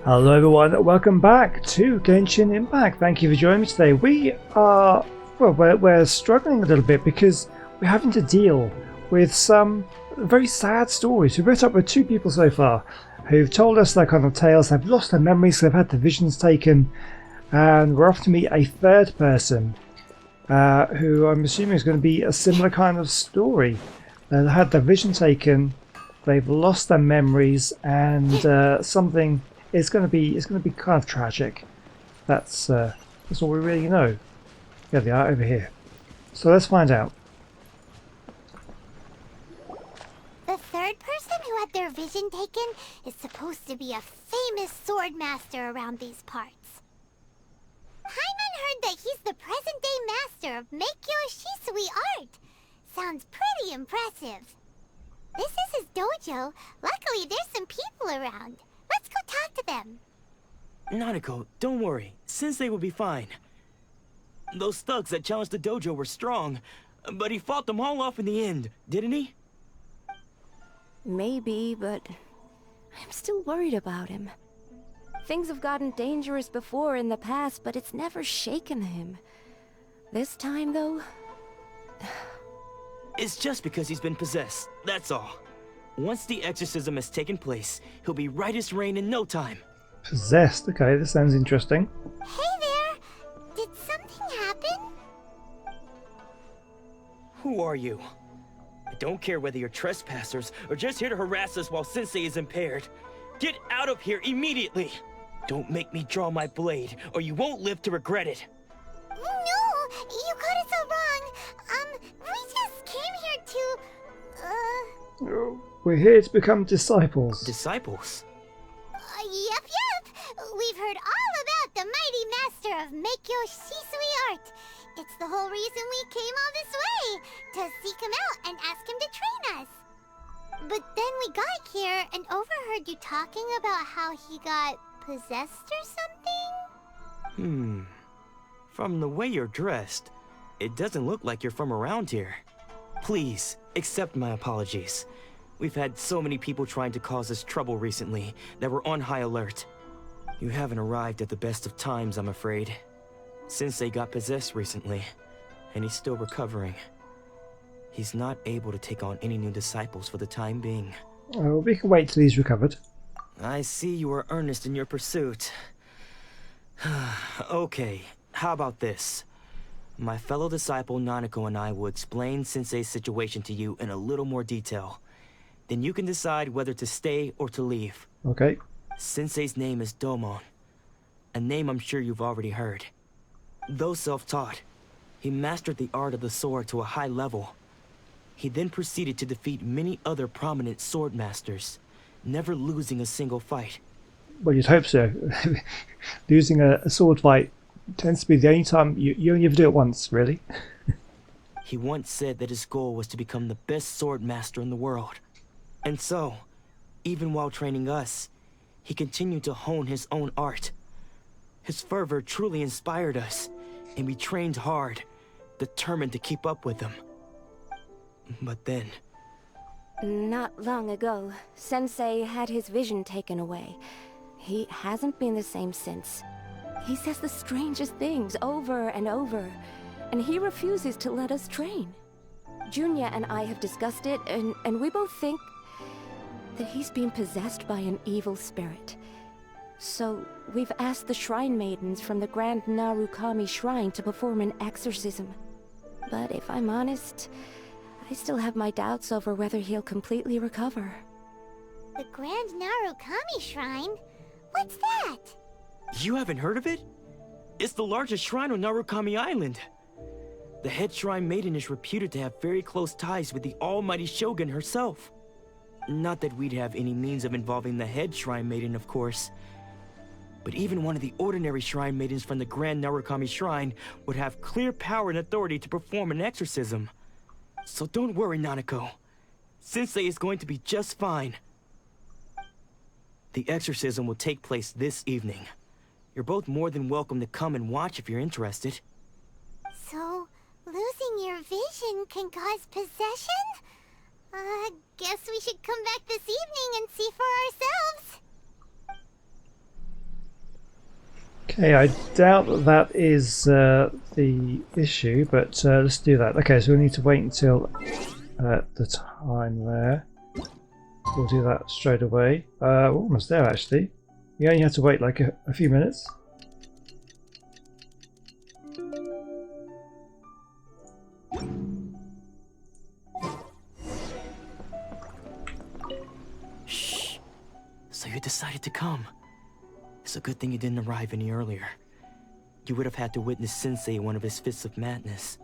Hello everyone, welcome back to Genshin Impact. Thank you for joining me today. We're struggling a little bit because we're having to deal with some very sad stories. We've met up with two people so far who've told us their kind of tales. They've lost their memories, they've had their visions taken, and we're off to meet a third person who I'm assuming is going to be a similar kind of story. They've had their vision taken, they've lost their memories, and something. It's going to be kind of tragic. That's all we really know. Yeah, they are over here. So let's find out. The third person who had their vision taken is supposed to be a famous sword master around these parts. Hyman heard that he's the present-day master of Meikyo Shisui art. Sounds pretty impressive. This is his dojo. Luckily, there's some people around. Let's go talk to them. Nanako, don't worry. Sensei will be fine. Those thugs that challenged the dojo were strong, but he fought them all off in the end, didn't he? Maybe, but I'm still worried about him. Things have gotten dangerous before in the past, but it's never shaken him. This time, though... It's just because he's been possessed, that's all. Once the exorcism has taken place, he'll be right as rain in no time. Possessed. Okay, this sounds interesting. Hey there! Did something happen? Who are you? I don't care whether you're trespassers or just here to harass us while Sensei is impaired. Get out of here immediately! Don't make me draw my blade, or you won't live to regret it. No! You got it so wrong. We just came here to... We're here to become disciples. Disciples? Yep. We've heard all about the mighty master of Meikyo Shisui art. It's the whole reason we came all this way, to seek him out and ask him to train us. But then we got here and overheard you talking about how he got possessed or something? From the way you're dressed, it doesn't look like you're from around here. Please, accept my apologies. We've had so many people trying to cause us trouble recently that we're on high alert. You haven't arrived at the best of times, I'm afraid. Sensei got possessed recently, and he's still recovering. He's not able to take on any new disciples for the time being. Oh, we can wait till he's recovered. I see you are earnest in your pursuit. Okay, how about this? My fellow disciple Nanako and I will explain Sensei's situation to you in a little more detail. Then you can decide whether to stay or to leave. Okay. Sensei's name is Domon, a name I'm sure you've already heard. Though self-taught, he mastered the art of the sword to a high level. He then proceeded to defeat many other prominent sword masters, never losing a single fight. Well, you'd hope so. Losing a sword fight tends to be the only time you only ever do it once, really. He once said that his goal was to become the best sword master in the world. And so, even while training us, he continued to hone his own art. His fervor truly inspired us, and we trained hard, determined to keep up with him. But then... Not long ago, Sensei had his vision taken away. He hasn't been the same since. He says the strangest things over and over, and he refuses to let us train. Junya and I have discussed it, and we both think that he's been possessed by an evil spirit. So, we've asked the shrine maidens from the Grand Narukami shrine to perform an exorcism. But if I'm honest, I still have my doubts over whether he'll completely recover. The Grand Narukami shrine? What's that? You haven't heard of it? It's the largest shrine on Narukami Island. The head shrine maiden is reputed to have very close ties with the almighty Shogun herself. Not that we'd have any means of involving the head shrine maiden, of course. But even one of the ordinary shrine maidens from the Grand Narukami Shrine would have clear power and authority to perform an exorcism. So don't worry, Nanako. Sensei is going to be just fine. The exorcism will take place this evening. You're both more than welcome to come and watch if you're interested. So, losing your vision can cause possession? Guess we should come back this evening and see for ourselves. Okay, I doubt that that is the issue, but let's do that. Okay, so we need to wait until the time there. We'll do that straight away. We're almost there, actually. You only have to wait like a few minutes. Shh. So you decided to come. It's a good thing you didn't arrive any earlier. You would have had to witness Sensei one of his fits of madness.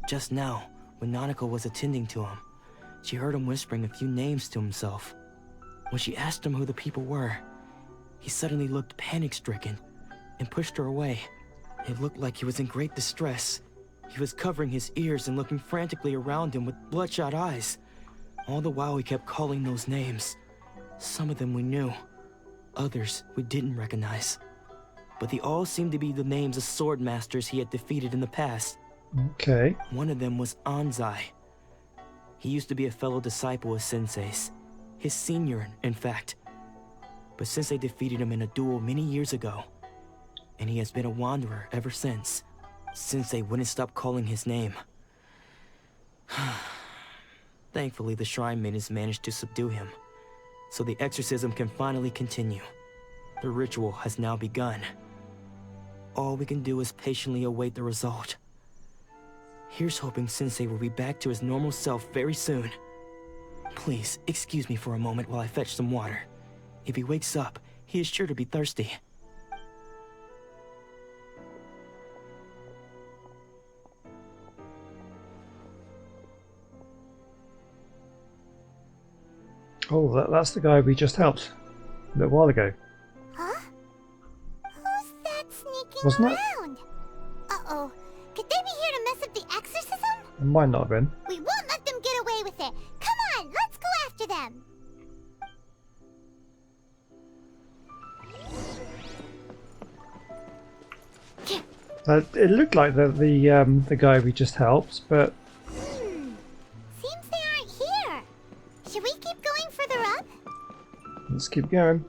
Just now, when Nanako was attending to him, she heard him whispering a few names to himself. When she asked him who the people were, he suddenly looked panic-stricken and pushed her away. It looked like he was in great distress. He was covering his ears and looking frantically around him with bloodshot eyes. All the while he kept calling those names. Some of them we knew, others we didn't recognize. But they all seemed to be the names of sword masters he had defeated in the past. Okay. One of them was Anzai. He used to be a fellow disciple of Sensei's. His senior, in fact. But Sensei defeated him in a duel many years ago. And he has been a wanderer ever since. Sensei wouldn't stop calling his name. Thankfully, the shrine maidens managed to subdue him, so the exorcism can finally continue. The ritual has now begun. All we can do is patiently await the result. Here's hoping Sensei will be back to his normal self very soon. Please, excuse me for a moment while I fetch some water. If he wakes up, he is sure to be thirsty. Oh, that's the guy we just helped a little while ago. Huh? Who's that sneaking Wasn't it? around? Uh-oh. Could they be here to mess up the exorcism? It might not have been. We won't let them get away with it. Come on, let's go after them. It looked like the guy we just helped, but Seems they aren't here. Should we keep going further up? let's keep going.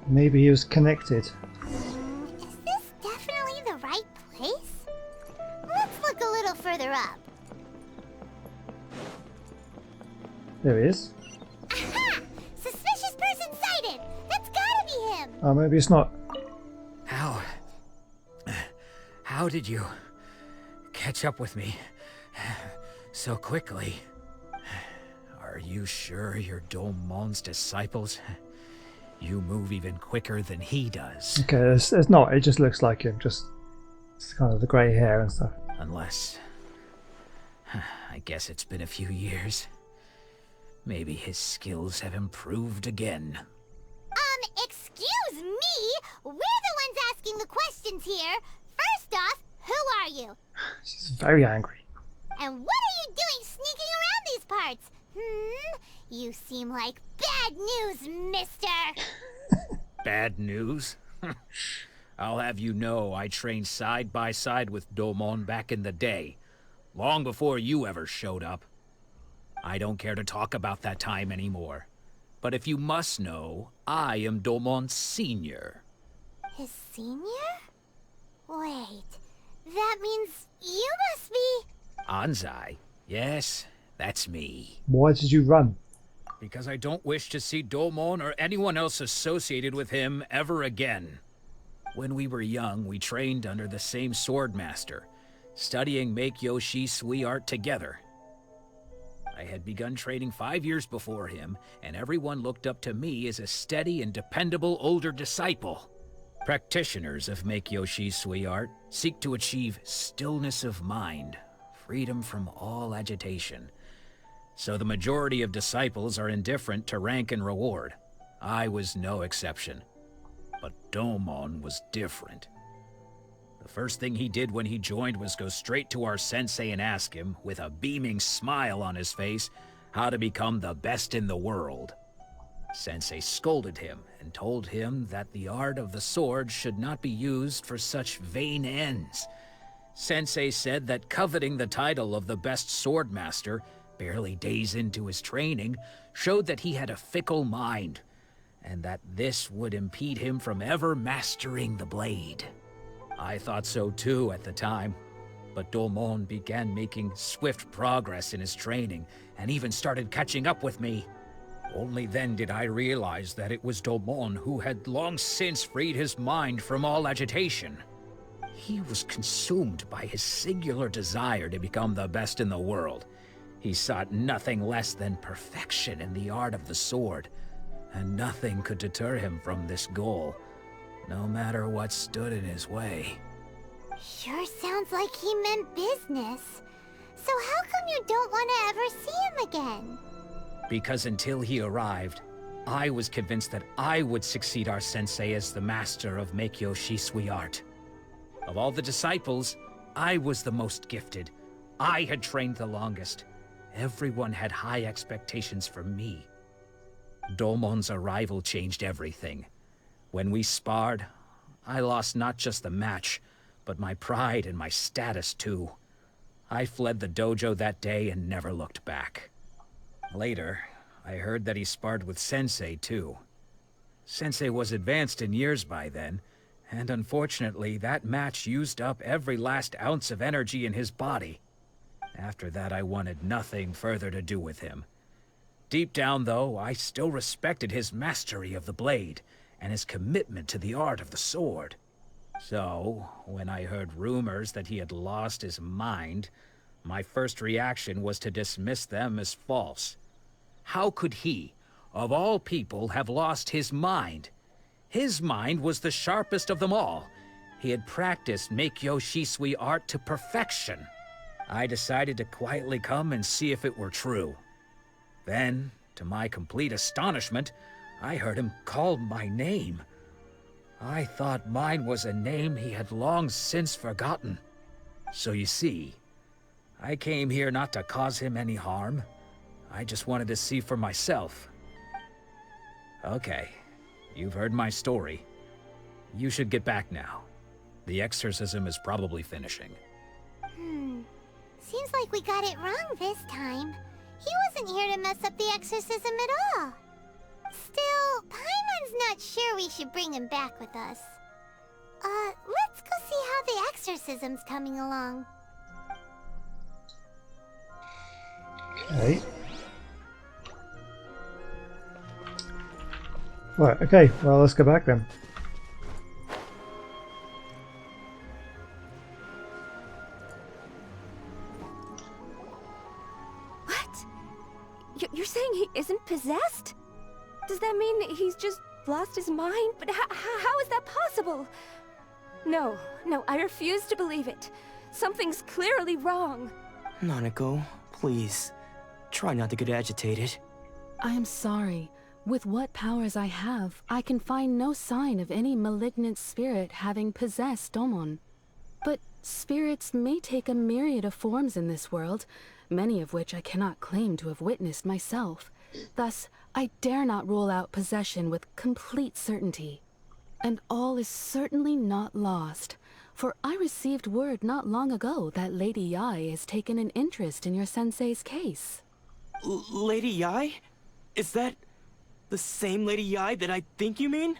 Maybe he was connected. Is this definitely the right place? Let's look a little further up. There he is. Aha! Suspicious person sighted! That's gotta be him! Oh, maybe it's not. How did you catch up with me so quickly? Are you sure you're Domon's disciples? You move even quicker than he does. Okay, it's not. It just looks like him. Just it's kind of the grey hair and stuff. Unless... I guess it's been a few years. Maybe his skills have improved again. Excuse me? We're the ones asking the questions here. First off, who are you? She's very angry. And what are you doing sneaking around these parts? You seem like bad news, mister. Bad news? I'll have you know I trained side by side with Domon back in the day, long before you ever showed up. I don't care to talk about that time anymore. But if you must know, I am Domon's senior. His senior? Wait, that means you must be... Anzai? Yes, that's me. Why did you run? Because I don't wish to see Domon or anyone else associated with him ever again. When we were young, we trained under the same sword master, studying Make-Yoshi Sui art together. I had begun training 5 years before him, and everyone looked up to me as a steady and dependable older disciple. Practitioners of Make-Yoshi Sui art seek to achieve stillness of mind, freedom from all agitation. So the majority of disciples are indifferent to rank and reward. I was no exception. But Domon was different. The first thing he did when he joined was go straight to our sensei and ask him, with a beaming smile on his face, how to become the best in the world. Sensei scolded him and told him that the art of the sword should not be used for such vain ends. Sensei said that coveting the title of the best sword master, barely days into his training, showed that he had a fickle mind, and that this would impede him from ever mastering the blade. I thought so too at the time, but Domon began making swift progress in his training and even started catching up with me. Only then did I realize that it was Domon who had long since freed his mind from all agitation. He was consumed by his singular desire to become the best in the world. He sought nothing less than perfection in the art of the sword, and nothing could deter him from this goal, no matter what stood in his way. Sure sounds like he meant business. So how come you don't want to ever see him again? Because until he arrived, I was convinced that I would succeed our sensei as the master of Meikyo Shisui art. Of all the disciples, I was the most gifted. I had trained the longest. Everyone had high expectations for me. Domon's arrival changed everything. When we sparred, I lost not just the match, but my pride and my status too. I fled the dojo that day and never looked back. Later, I heard that he sparred with Sensei too. Sensei was advanced in years by then, and unfortunately that match used up every last ounce of energy in his body. After that, I wanted nothing further to do with him. Deep down, though, I still respected his mastery of the blade and his commitment to the art of the sword. So, when I heard rumors that he had lost his mind, my first reaction was to dismiss them as false. How could he, of all people, have lost his mind? His mind was the sharpest of them all. He had practiced Meikyo Shisui art to perfection. I decided to quietly come and see if it were true. Then, to my complete astonishment, I heard him call my name. I thought mine was a name he had long since forgotten. So you see, I came here not to cause him any harm. I just wanted to see for myself. Okay, you've heard my story. You should get back now. The exorcism is probably finishing. Seems like we got it wrong this time. He wasn't here to mess up the exorcism at all. Still, Paimon's not sure we should bring him back with us. Let's go see how the exorcism's coming along. Okay. Right, okay, well, let's go back then. You're saying he isn't possessed? Does that mean that he's just lost his mind? But how is that possible? No, I refuse to believe it. Something's clearly wrong. Nanako, please, try not to get agitated. I am sorry. With what powers I have, I can find no sign of any malignant spirit having possessed Domon. But spirits may take a myriad of forms in this world, many of which I cannot claim to have witnessed myself. Thus, I dare not rule out possession with complete certainty. And all is certainly not lost, for I received word not long ago that Lady Yae has taken an interest in your sensei's case. Lady Yae? Is that the same Lady Yae that I think you mean?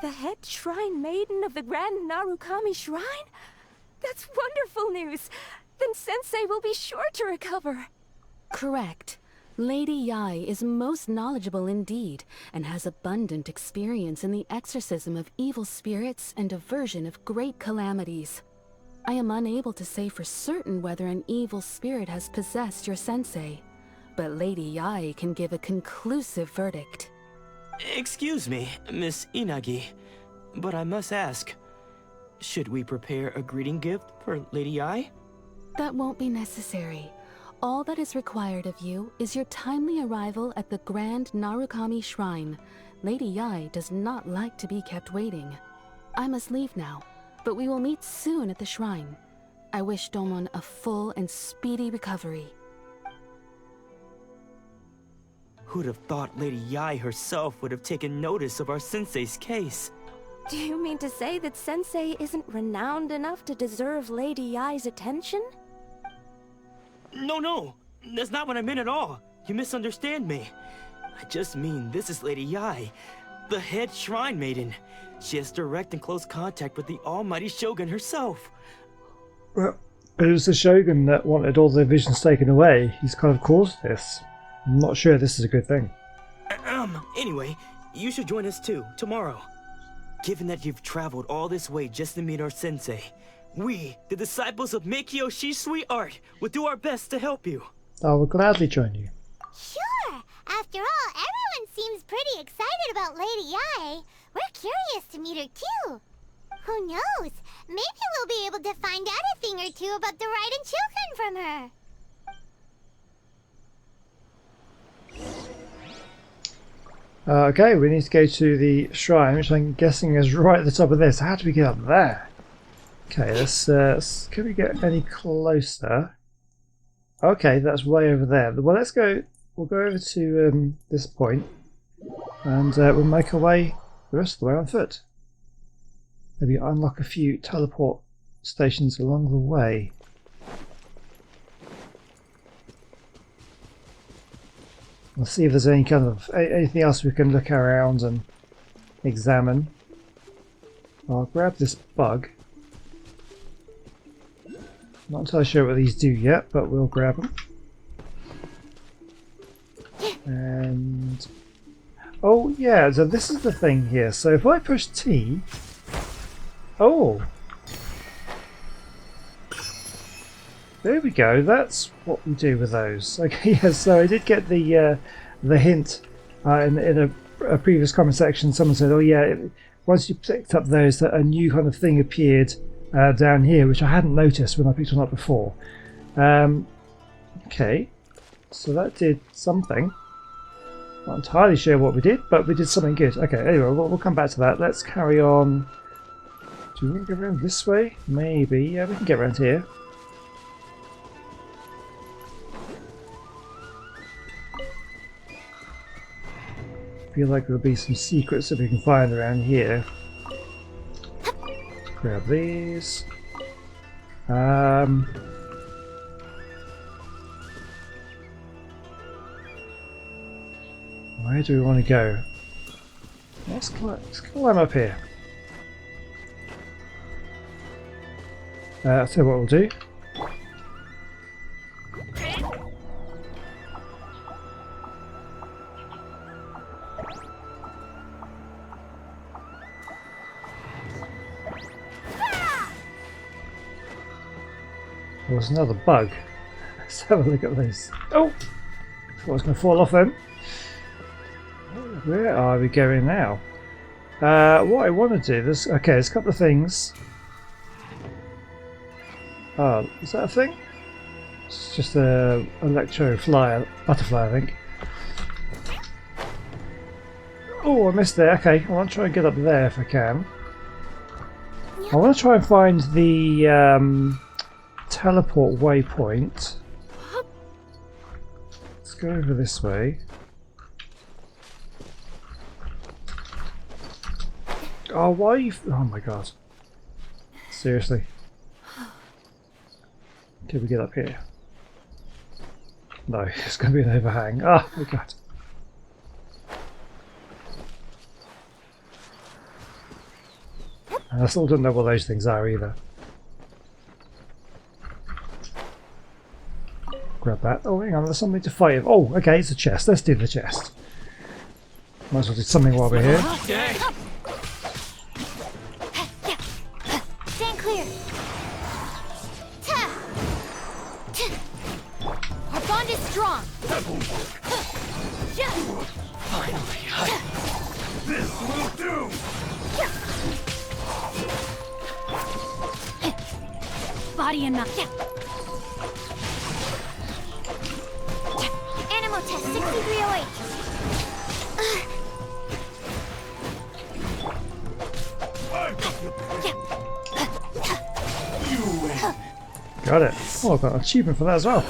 The head shrine maiden of the Grand Narukami Shrine? That's wonderful news! Then Sensei will be sure to recover. Correct. Lady Yae is most knowledgeable indeed, and has abundant experience in the exorcism of evil spirits and aversion of great calamities. I am unable to say for certain whether an evil spirit has possessed your sensei, but Lady Yae can give a conclusive verdict. Excuse me, Miss Inagi, but I must ask, should we prepare a greeting gift for Lady Yae? That won't be necessary. All that is required of you is your timely arrival at the Grand Narukami Shrine. Lady Yae does not like to be kept waiting. I must leave now, but we will meet soon at the shrine. I wish Domon a full and speedy recovery. Who'd have thought Lady Yae herself would have taken notice of our sensei's case? Do you mean to say that Sensei isn't renowned enough to deserve Lady Yae's attention? No, that's not what I meant at all. You misunderstand me. I just mean this is Lady Yae, The head shrine maiden. She has direct and close contact with the almighty Shogun herself. Well, it was the Shogun that wanted all the visions taken away. He's kind of caused this. I'm not sure this is a good thing. Anyway, you should join us too, tomorrow. Given that you've traveled all this way just to meet our sensei, we, the disciples of Meikyo Sweet Art, will do our best to help you. I will gladly join you. Sure! After all, everyone seems pretty excited about Lady Yae. We're curious to meet her too. Who knows? Maybe we'll be able to find out a thing or two about the Raiden children from her. Okay, we need to go to the shrine, which I'm guessing is right at the top of this. How do we get up there? Okay, let's can we get any closer? Okay, that's way over there. Well, let's go. We'll go over to this point, and we'll make our way the rest of the way on foot. Maybe unlock a few teleport stations along the way. We'll see if there's any kind of anything else we can look around and examine. I'll grab this bug. Not entirely sure what these do yet, but we'll grab them. And oh yeah, so this is the thing here. So if I push T, oh, there we go. That's what we do with those. Okay, yeah. So I did get the hint in a previous comment section. Someone said, "Oh yeah, once you picked up those, that a new kind of thing appeared down here, which I hadn't noticed when I picked one up before." Okay, so that did something. Not entirely sure what we did, but we did something good. Okay, anyway, we'll come back to that. Let's carry on. Do we want to go around this way? Maybe. Yeah, we can get around here. Feel like there'll be some secrets that we can find around here. Grab these. Where do we want to go? Let's climb up here. I'll tell you what we'll do. There's another bug. Let's have a look at this. Oh! Thought I was going to fall off then. Where are we going now? What I want to do, there's a couple of things. Oh, is that a thing? It's just a electro butterfly, I think. Oh, I missed there. Okay, I want to try and get up there if I can. I want to try and find the teleport waypoint. Let's go over this way. Oh, why are you... Oh my god. Seriously. Can we get up here? No, it's going to be an overhang. Oh my god. And I still don't know what those things are either. Grab that. Oh, hang on, there's something to fight with. Oh, okay, it's a chest. Let's do the chest. Might as well do something while we're here. Stand clear. Our bond is strong. Finally, this will do! Body and mind. Animal test 6308. Got it. Oh, I've got an achievement for that as well.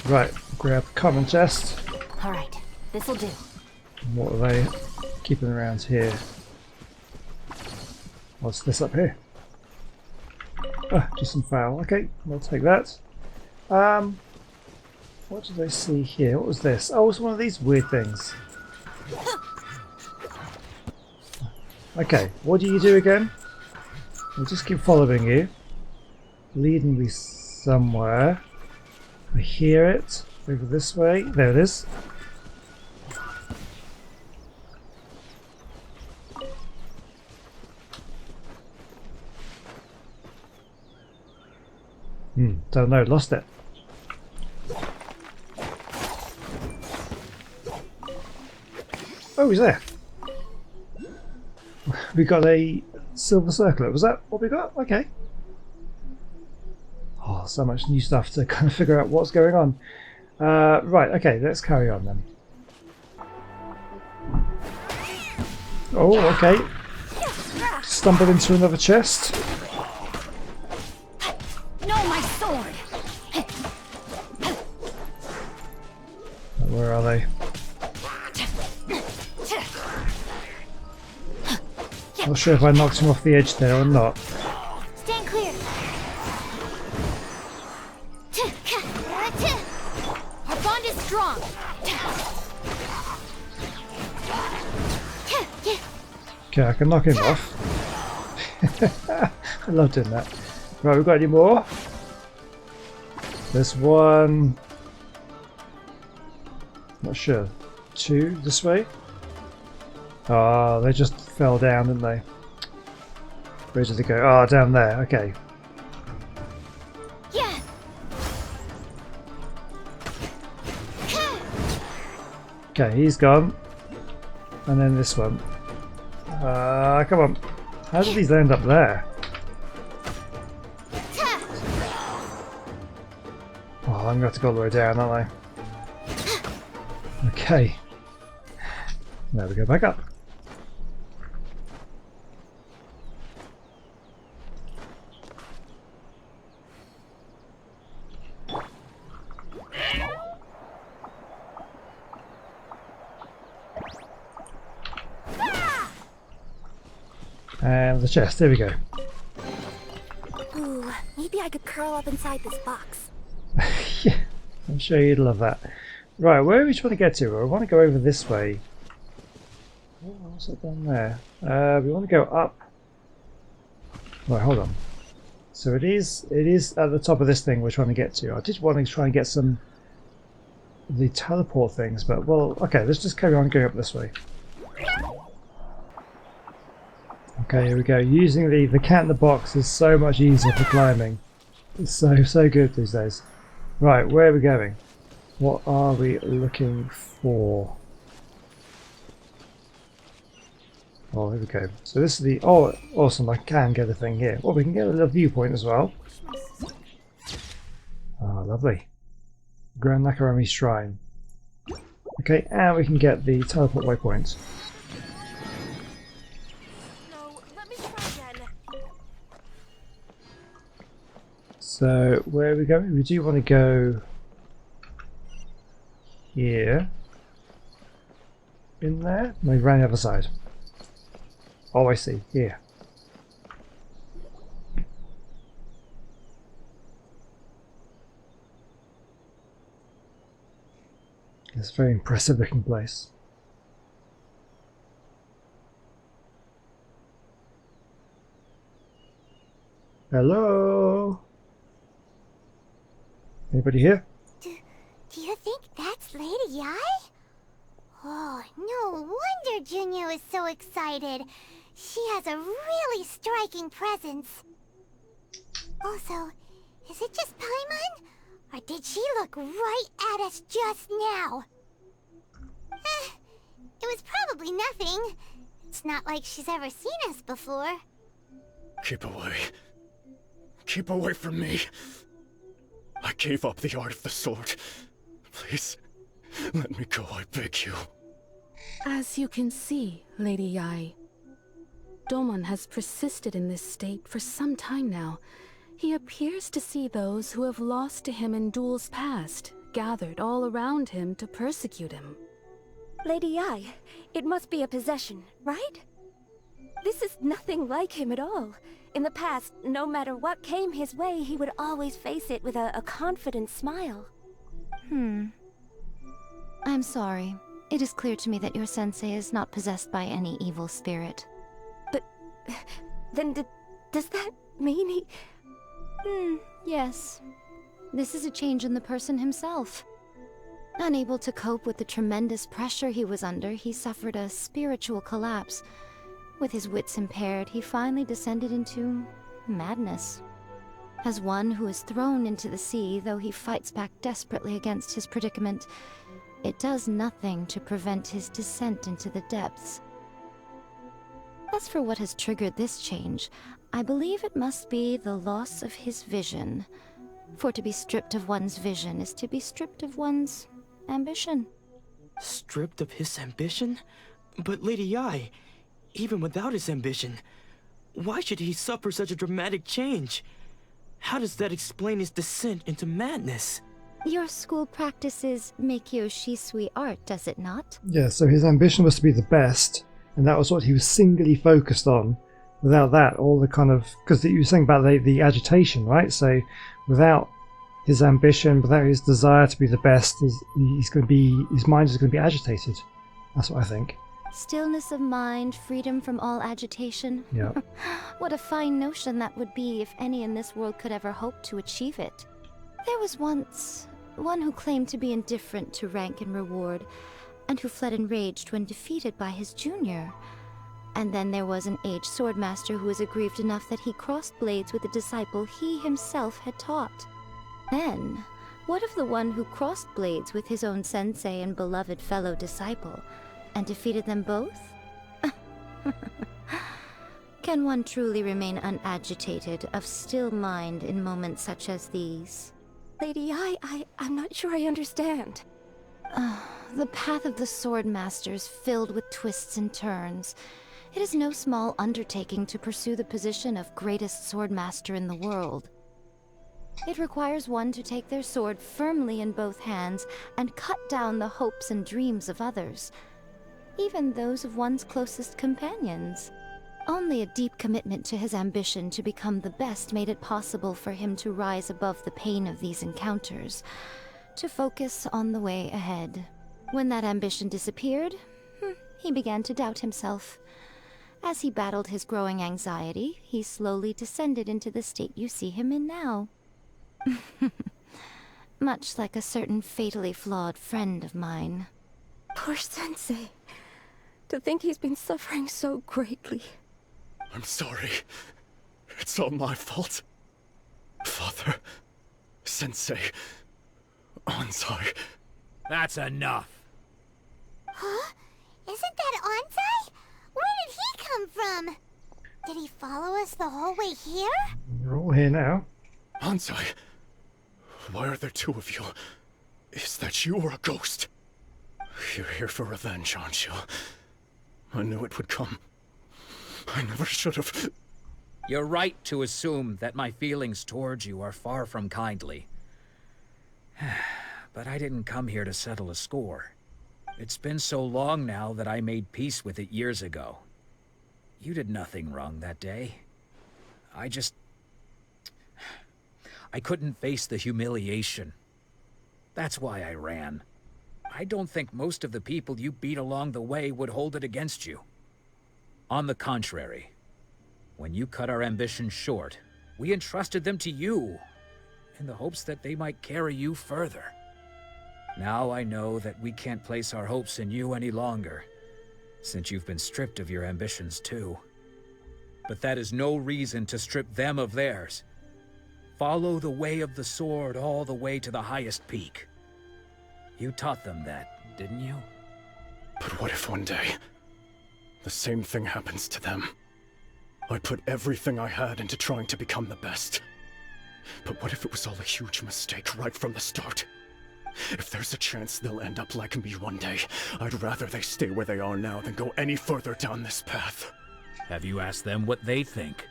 Right, grab common chest. Alright, this'll do. What are they keeping around here? What's this up here? Ah, just some foul. Okay, we'll take that. What did I see here? What was this? Oh, it's one of these weird things. Okay, what do you do again? I'll just keep following you. Leading me somewhere. I hear it. Over this way. There it is. Don't know, lost it. Oh, he's there. We got a silver circlet. Was that what we got? Okay. Oh, so much new stuff to kind of figure out what's going on. Right, okay, let's carry on then. Oh, okay. Stumbled into another chest. No, my sword! Where are they? Not sure if I knocked him off the edge there or not. Stand clear. Our bond is strong! Okay, I can knock him off. I love doing that. Right, we've got any more? There's one. Not sure. Two this way? Oh, they just fell down, didn't they? Where did they go? Oh, down there. Okay. Yeah. Okay, he's gone. And then this one. Come on. How did these end up there? Oh, I'm going to have to go all the way down, aren't I? Okay. Now we go back up. And the chest, there we go. Ooh, maybe I could curl up inside this box. Yeah, I'm sure you'd love that. Right, where are we trying to get to? I want to go over this way. Oh, what's that down there? We want to go up. Right, hold on. So it is at the top of this thing we're trying to get to. I did want to try and get some of the teleport things, but well, okay, let's just carry on going up this way. Okay, here we go. Using the cat in the box is so much easier for climbing. It's so good these days. Right, where are we going? What are we looking for? Oh, here we go. So this is the... Oh, awesome, I can get a thing here. Well, we can get a little viewpoint as well. Ah, lovely. Grand Narukami Shrine. Okay, and we can get the teleport waypoint. No, let me try again. So, where are we going? We do want to go... here. In there? No, around the other side. Oh, I see. Here. It's a very impressive looking place. Hello? Anybody here? Do you think that's Lady Yai? Oh, no wonder Junya is so excited. She has a really striking presence. Also, is it just Paimon? Or did she look right at us just now? It was probably nothing. It's not like she's ever seen us before. Keep away. Keep away from me. I gave up the art of the sword. Please, let me go, I beg you. As you can see, Lady Yai, Domon has persisted in this state for some time now. He appears to see those who have lost to him in duels past, gathered all around him to persecute him. Lady Yai, it must be a possession, right? This is nothing like him at all. In the past, no matter what came his way, he would always face it with a confident smile. I'm sorry. It is clear to me that your sensei is not possessed by any evil spirit. Then does that mean he... Yes. This is a change in the person himself. Unable to cope with the tremendous pressure he was under, he suffered a spiritual collapse. With his wits impaired, he finally descended into madness. As one who is thrown into the sea, though he fights back desperately against his predicament, it does nothing to prevent his descent into the depths. As for what has triggered this change, I believe it must be the loss of his vision. For to be stripped of one's vision is to be stripped of one's ambition. Stripped of his ambition? But Lady Yi, even without his ambition, why should he suffer such a dramatic change? How does that explain his descent into madness? Your school practices Meikyo Shisui art, does it not? Yeah, so his ambition was to be the best, and that was what he was singly focused on. Without that, all the kind of... Because you were saying about the agitation, right? So without his ambition, without his desire to be the best, his mind is going to be agitated. That's what I think. Stillness of mind, freedom from all agitation. Yeah. What a fine notion that would be if any in this world could ever hope to achieve it. There was once one who claimed to be indifferent to rank and reward, and who fled enraged when defeated by his junior. And then there was an aged swordmaster who was aggrieved enough that he crossed blades with a disciple he himself had taught. Then, what of the one who crossed blades with his own sensei and beloved fellow disciple, and defeated them both? Can one truly remain unagitated, of still mind in moments such as these? Lady Yi, I'm not sure I understand. The path of the Swordmaster is filled with twists and turns. It is no small undertaking to pursue the position of greatest Swordmaster in the world. It requires one to take their sword firmly in both hands and cut down the hopes and dreams of others, even those of one's closest companions. Only a deep commitment to his ambition to become the best made it possible for him to rise above the pain of these encounters, to focus on the way ahead. When that ambition disappeared, he began to doubt himself. As he battled his growing anxiety, he slowly descended into the state you see him in now. Much like a certain fatally flawed friend of mine. Poor Sensei. To think he's been suffering so greatly. I'm sorry. It's all my fault. Father, Sensei, Onsai. That's enough. Huh? Isn't that Onsai? Where did he come from? Did he follow us the whole way here? We're all here now. Onsai, why are there two of you? Is that you or a ghost? You're here for revenge, aren't you? I knew it would come. I never should have... You're right to assume that my feelings towards you are far from kindly. But I didn't come here to settle a score. It's been so long now that I made peace with it years ago. You did nothing wrong that day. I couldn't face the humiliation. That's why I ran. I don't think most of the people you beat along the way would hold it against you. On the contrary, when you cut our ambitions short, we entrusted them to you, in the hopes that they might carry you further. Now I know that we can't place our hopes in you any longer, since you've been stripped of your ambitions too. But that is no reason to strip them of theirs. Follow the way of the sword all the way to the highest peak. You taught them that, didn't you? But what if one day, the same thing happens to them? I put everything I had into trying to become the best. But what if it was all a huge mistake right from the start? If there's a chance they'll end up like me one day, I'd rather they stay where they are now than go any further down this path. Have you asked them what they think?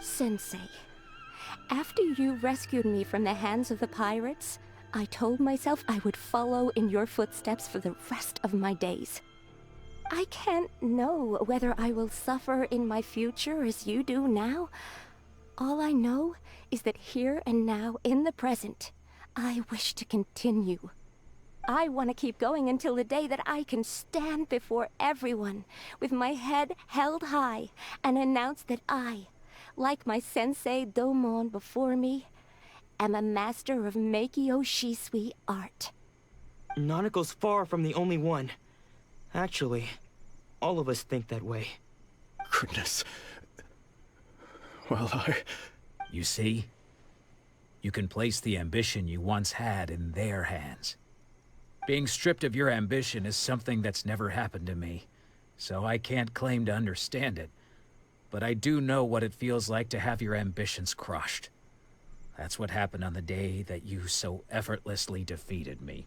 Sensei, after you rescued me from the hands of the pirates, I told myself I would follow in your footsteps for the rest of my days. I can't know whether I will suffer in my future as you do now. All I know is that here and now, in the present, I wish to continue. I want to keep going until the day that I can stand before everyone with my head held high and announce that I, like my sensei Domon before me, am a master of Meikyo Shisui art. Nanako's far from the only one. Actually, all of us think that way. Goodness. Well, You see? You can place the ambition you once had in their hands. Being stripped of your ambition is something that's never happened to me, so I can't claim to understand it. But I do know what it feels like to have your ambitions crushed. That's what happened on the day that you so effortlessly defeated me.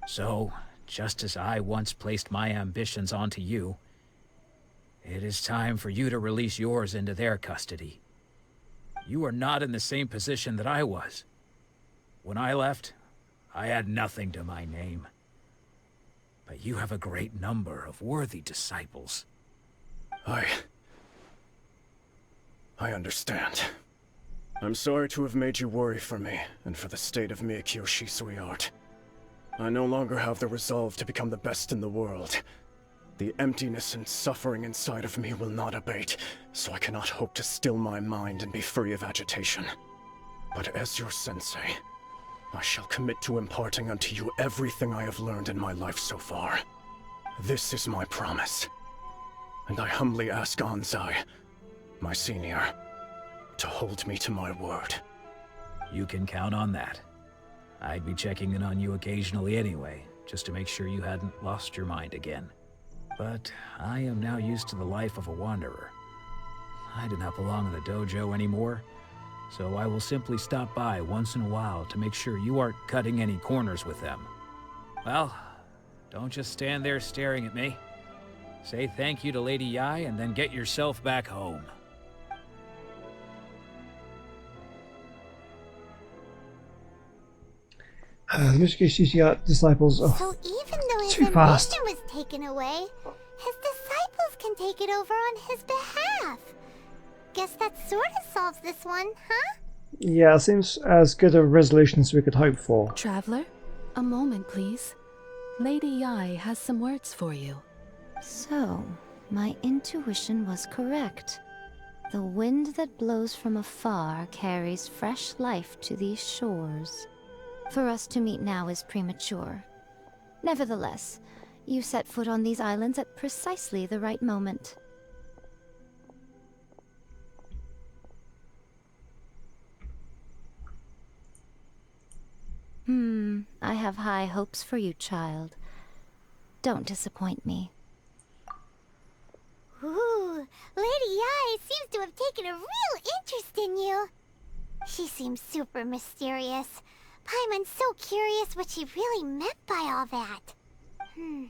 So, just as I once placed my ambitions onto you, it is time for you to release yours into their custody. You are not in the same position that I was. When I left, I had nothing to my name. But you have a great number of worthy disciples. I understand. I'm sorry to have made you worry for me, and for the state of Meikyo Shisui art. I no longer have the resolve to become the best in the world. The emptiness and suffering inside of me will not abate, so I cannot hope to still my mind and be free of agitation. But as your sensei, I shall commit to imparting unto you everything I have learned in my life so far. This is my promise. And I humbly ask Anzai, my senior, to hold me to my word. You can count on that. I'd be checking in on you occasionally anyway, just to make sure you hadn't lost your mind again. But I am now used to the life of a wanderer. I do not belong in the dojo anymore, so I will simply stop by once in a while to make sure you aren't cutting any corners with them. Well, don't just stand there staring at me. Say thank you to Lady Yai and then get yourself back home. The Mystical Shisui disciples. Oh, So even though his too fast. ambition was taken away, his disciples can take it over on his behalf. Guess that sort of solves this one, huh? Yeah, it seems as good a resolution as we could hope for. Traveler, a moment, please. Lady Yai has some words for you. So, my intuition was correct. The wind that blows from afar carries fresh life to these shores. For us to meet now is premature. Nevertheless, you set foot on these islands at precisely the right moment. I have high hopes for you, child. Don't disappoint me. Ooh, Lady Yai seems to have taken a real interest in you. She seems super mysterious. Paimon's so curious what she really meant by all that. We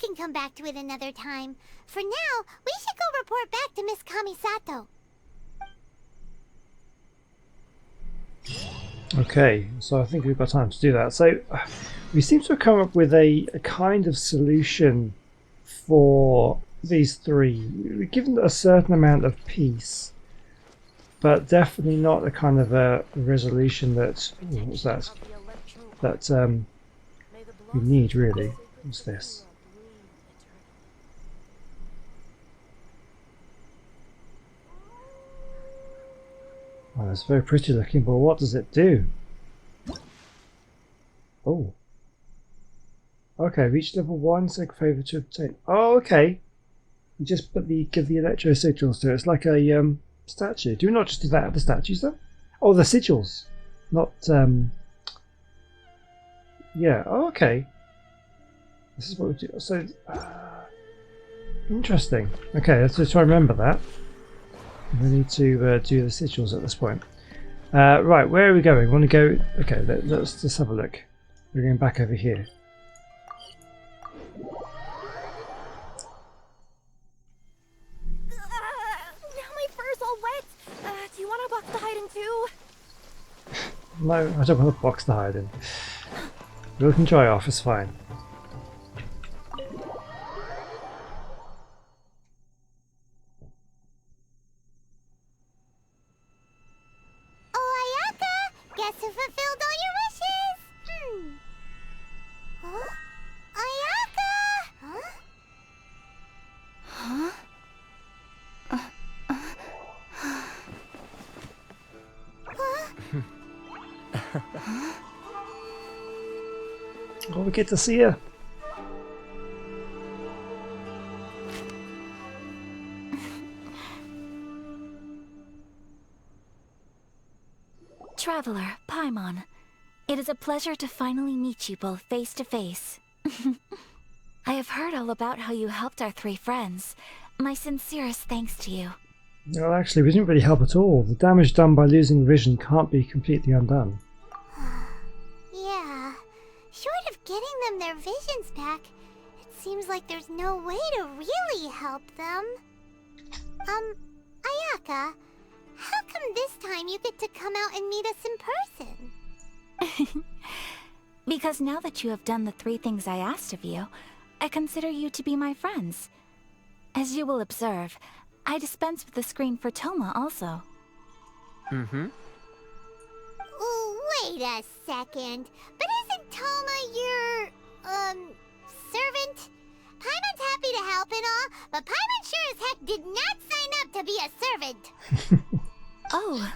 can come back to it another time. For now, we should go report back to Miss Kamisato. Okay, so I think we've got time to do that. So we seem to have come up with a kind of solution for these three. We've given a certain amount of peace, but definitely not a kind of a resolution that what's that? That we need really. What's this? Oh, it's very pretty looking, but what does it do? Oh. Okay, reach level 1, so favor to obtain. Oh, okay. You just give the electro sigils to it. It's like a statue. Do we not just do that at the statues though? Oh, the sigils. Not yeah, oh, okay. This is what we do. So interesting. Okay, let's just try to remember that. We need to do the sigils at this point. Right, where are we going? We want to go... Okay, let's just have a look. We're going back over here. Now my fur's all wet. Do you want a box to hide in too? No, I don't want a box to hide in. We can dry off, it's fine. Oh, Ayaka! Guess who fulfilled all your wishes? Oh, we get to see her. Traveler, Paimon, it is a pleasure to finally meet you both face to face. I have heard all about how you helped our 3 friends. My sincerest thanks to you. Well, actually, we didn't really help at all. The damage done by losing vision can't be completely undone. Yeah. Short of getting them their visions back, it seems like there's no way to really help them. Ayaka, how come this time you get to come out and meet us in person? Because now that you have done the 3 things I asked of you, I consider you to be my friends. As you will observe, I dispense with the screen for Toma also. Mm-hmm. Wait a second. But isn't Toma your, servant? Paimon's happy to help and all, but Paimon sure as heck did not sign up to be a servant. Oh.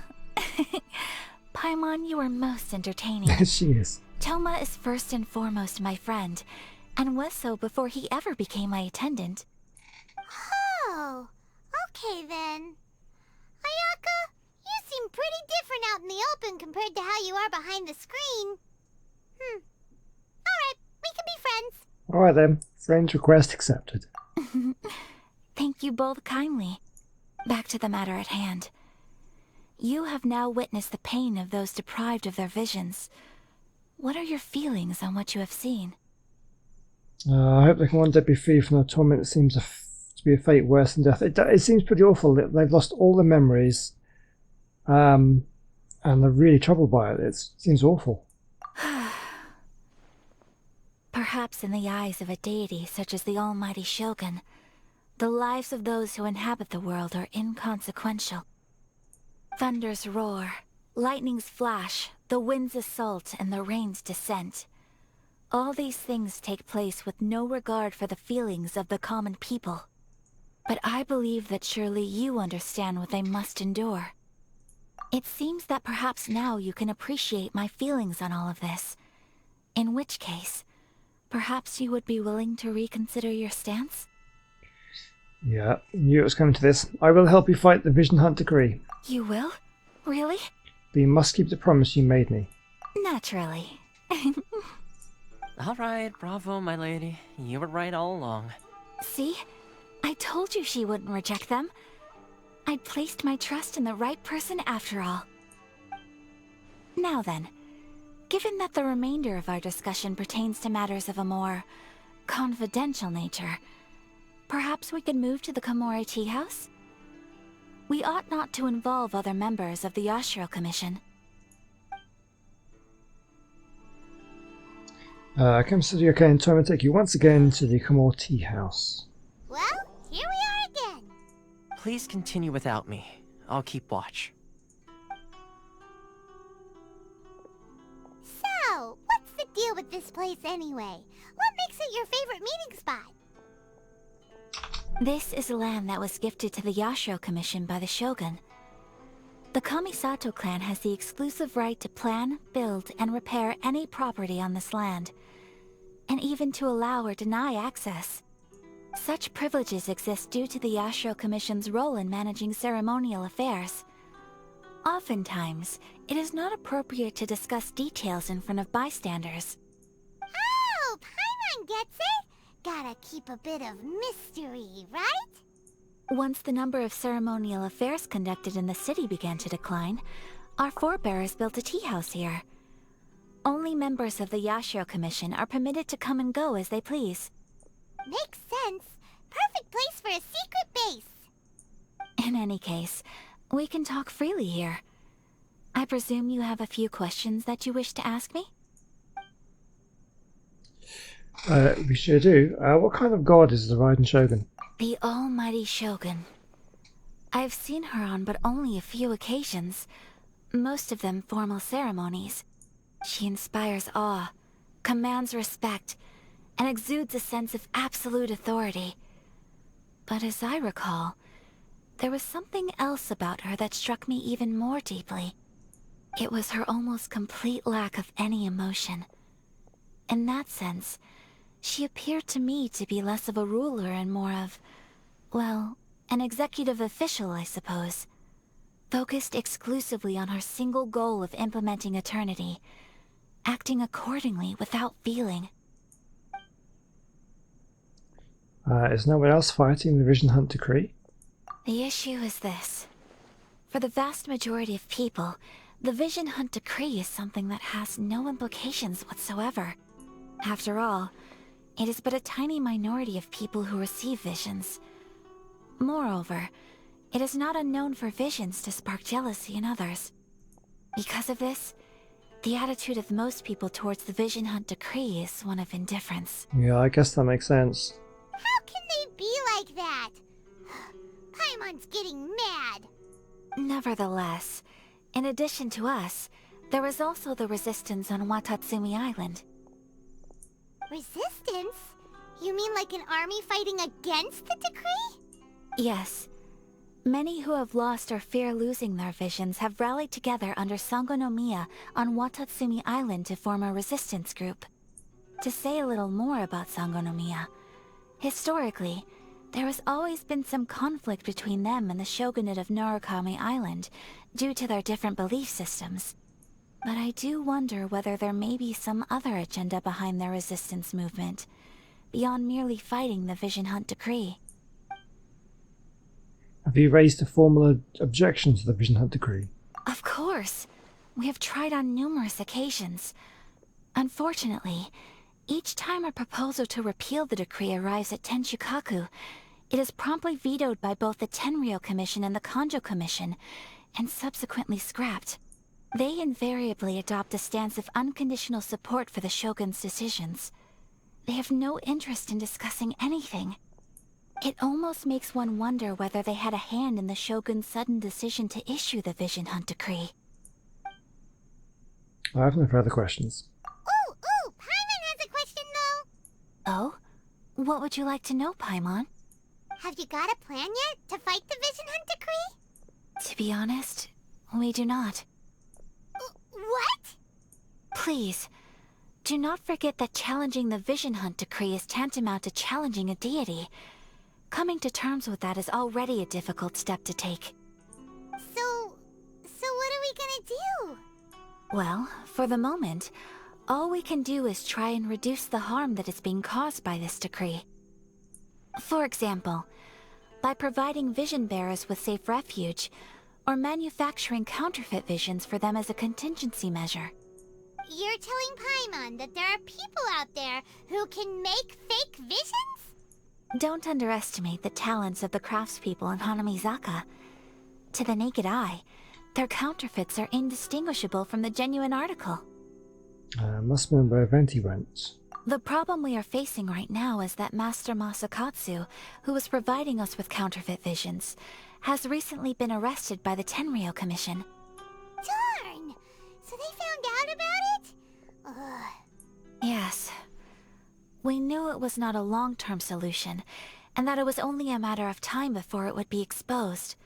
Paimon, you are most entertaining. She is. Toma is first and foremost my friend, and was so before he ever became my attendant. Oh, okay then. Ayaka, you seem pretty different out in the open compared to how you are behind the screen. Alright, we can be friends. Alright then, friend's request accepted. Thank you both kindly. Back to the matter at hand. You have now witnessed the pain of those deprived of their visions. What are your feelings on what you have seen? I hope they can one day be free from the torment that seems to be a fate worse than death. It seems pretty awful. They've lost all their memories, and they're really troubled by it. It seems awful. Perhaps in the eyes of a deity such as the almighty Shogun, the lives of those who inhabit the world are inconsequential. Thunders roar, lightnings flash, the winds assault, and the rains descent. All these things take place with no regard for the feelings of the common people. But I believe that surely you understand what they must endure. It seems that perhaps now you can appreciate my feelings on all of this. In which case, perhaps you would be willing to reconsider your stance? Yeah, knew it was coming to this. I will help you fight the Vision Hunt decree. You will? Really? But you must keep the promise you made me. Naturally. Alright, bravo, my lady. You were right all along. See? I told you she wouldn't reject them. I'd placed my trust in the right person after all. Now then, given that the remainder of our discussion pertains to matters of a more confidential nature, perhaps we could move to the Komori Tea House? We ought not to involve other members of the Yashiro Commission. Consider okay and time to take you once again to the Komori Tea House. Well, here we are again. Please continue without me. I'll keep watch. So, what's the deal with this place anyway? What makes it your favorite meeting spot? This is land that was gifted to the Yashiro Commission by the Shogun. The Kamisato clan has the exclusive right to plan, build, and repair any property on this land, and even to allow or deny access. Such privileges exist due to the Yashiro Commission's role in managing ceremonial affairs. Oftentimes, it is not appropriate to discuss details in front of bystanders. Oh, Paimon gets it. Gotta keep a bit of mystery, right? Once the number of ceremonial affairs conducted in the city began to decline, our forebears built a tea house here. Only members of the Yashiro Commission are permitted to come and go as they please. Makes sense. Perfect place for a secret base. In any case, we can talk freely here. I presume you have a few questions that you wish to ask me? We sure do. What kind of god is the Raiden Shogun? The almighty Shogun. I've seen her on but only a few occasions, most of them formal ceremonies. She inspires awe, commands respect, and exudes a sense of absolute authority. But as I recall, there was something else about her that struck me even more deeply. It was her almost complete lack of any emotion. In that sense, she appeared to me to be less of a ruler and more of, well, an executive official, I suppose. Focused exclusively on her single goal of implementing eternity, acting accordingly without feeling. Is no one else fighting the Vision Hunt decree? The issue is this. For the vast majority of people, the Vision Hunt decree is something that has no implications whatsoever. After all, it is but a tiny minority of people who receive visions. Moreover, it is not unknown for visions to spark jealousy in others. Because of this, the attitude of most people towards the Vision Hunt decree is one of indifference. Yeah, I guess that makes sense. How can they be like that? Paimon's getting mad. Nevertheless, in addition to us, there is also the resistance on Watatsumi Island. Resistance? You mean like an army fighting against the decree? Yes. Many who have lost or fear losing their visions have rallied together under Sangonomiya on Watatsumi Island to form a resistance group. To say a little more about Sangonomiya, historically, there has always been some conflict between them and the shogunate of Narukami Island due to their different belief systems. But I do wonder whether there may be some other agenda behind their resistance movement, beyond merely fighting the Vision Hunt decree. Have you raised a formal objection to the Vision Hunt decree? Of course. We have tried on numerous occasions. Unfortunately, each time a proposal to repeal the decree arrives at Tenshukaku, it is promptly vetoed by both the Tenryou Commission and the Kanjo Commission, and subsequently scrapped. They invariably adopt a stance of unconditional support for the Shogun's decisions. They have no interest in discussing anything. It almost makes one wonder whether they had a hand in the Shogun's sudden decision to issue the Vision Hunt decree. I have no further questions. Ooh, Paimon has a question though. Oh? What would you like to know, Paimon? Have you got a plan yet to fight the Vision Hunt decree? To be honest, we do not. What? Please, do not forget that challenging the Vision Hunt decree is tantamount to challenging a deity. Coming to terms with that is already a difficult step to take. So what are we gonna do? Well, for the moment, all we can do is try and reduce the harm that is being caused by this decree. For example, by providing vision bearers with safe refuge, or manufacturing counterfeit visions for them as a contingency measure. You're telling Paimon that there are people out there who can make fake visions? Don't underestimate the talents of the craftspeople in Hanamizaka. To the naked eye, their counterfeits are indistinguishable from the genuine article. Must have been where Venti went. The problem we are facing right now is that Master Masakatsu, who was providing us with counterfeit visions, has recently been arrested by the Tenryou Commission. Darn! So they found out about it? Ugh. Yes. We knew it was not a long-term solution, and that it was only a matter of time before it would be exposed.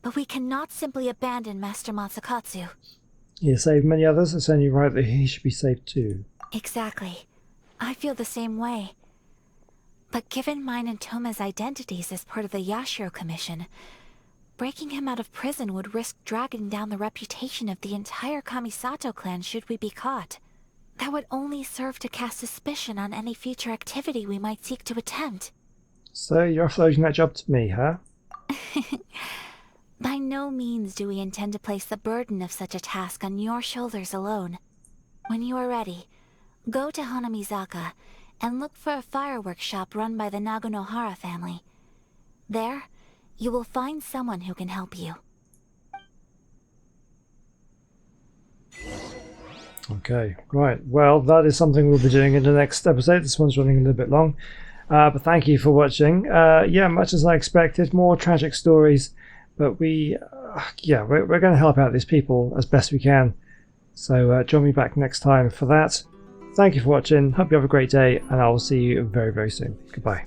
But we cannot simply abandon Master Masakatsu. He has saved many others, it's only right that he should be saved too. Exactly. I feel the same way. But given mine and Toma's identities as part of the Yashiro Commission, breaking him out of prison would risk dragging down the reputation of the entire Kamisato clan should we be caught. That would only serve to cast suspicion on any future activity we might seek to attempt. So you're offloading that job to me, huh? By no means do we intend to place the burden of such a task on your shoulders alone. When you are ready, go to Hanamizaka and look for a fireworks shop run by the Naganohara family. There, you will find someone who can help you. Okay, right. Well, that is something we'll be doing in the next episode. This one's running a little bit long. But thank you for watching. Yeah, much as I expected, more tragic stories. But we're going to help out these people as best we can. So join me back next time for that. Thank you for watching. Hope you have a great day, and I will see you very, very soon. Goodbye.